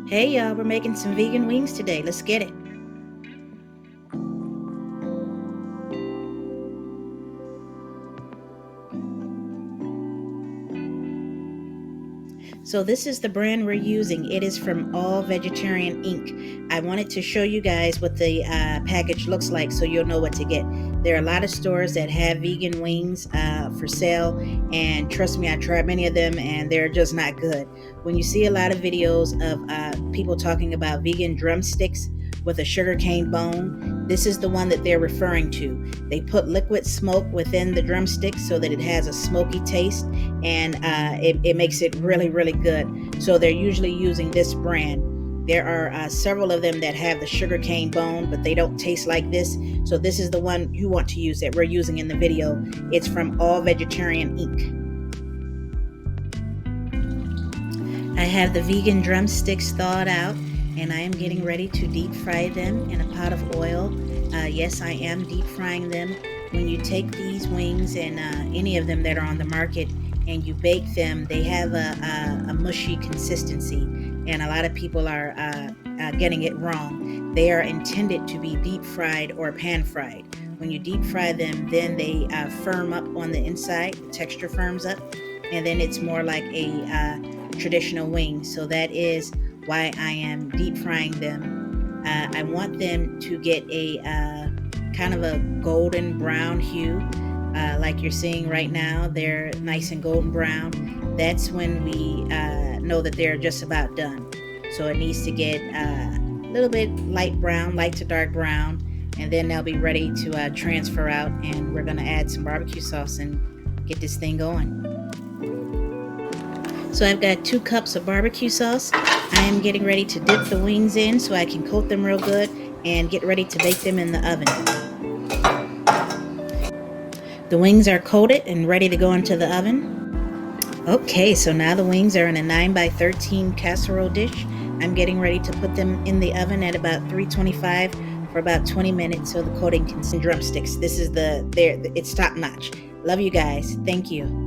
Hey y'all, we're making some vegan wings today. Let's get it. So this is the brand we're using. It is from All Vegetarian Inc. I wanted to show you guys what the package looks like so you'll know what to get. There are a lot of stores that have vegan wings for sale, and trust me, I tried many of them and they're just not good. When you see a lot of videos of people talking about vegan drumsticks with a sugarcane bone, this is the one that they're referring to. They put liquid smoke within the drumstick so that it has a smoky taste, and it makes it really, really good. So they're usually using this brand. There are several of them that have the sugarcane bone, but they don't taste like this. So this is the one you want to use that we're using in the video. It's from All Vegetarian Inc. I have the vegan drumsticks thawed out, and I am getting ready to deep fry them in a pot of oil. Yes, I am deep frying them. When you take these wings and any of them that are on the market and you bake them, they have a mushy consistency, and a lot of people are getting it wrong. They are intended to be deep fried or pan fried. When you deep fry them, then they firm up on the inside, the texture firms up, and then it's more like a traditional wing. So that is why I am deep frying them. I want them to get a kind of a golden brown hue, like you're seeing right now. They're nice and golden brown. That's when we know that they're just about done. So it needs to get a little bit light brown, light to dark brown, and then they'll be ready to transfer out, and we're going to add some barbecue sauce and get this thing going. So I've got 2 cups of barbecue sauce. I am getting ready to dip the wings in so I can coat them real good and get ready to bake them in the oven. The wings are coated and ready to go into the oven. Okay, so now the wings are in a 9x13 casserole dish. I'm getting ready to put them in the oven at about 325 for about 20 minutes so the coating can drumsticks. This is it's top notch. Love you guys. Thank you.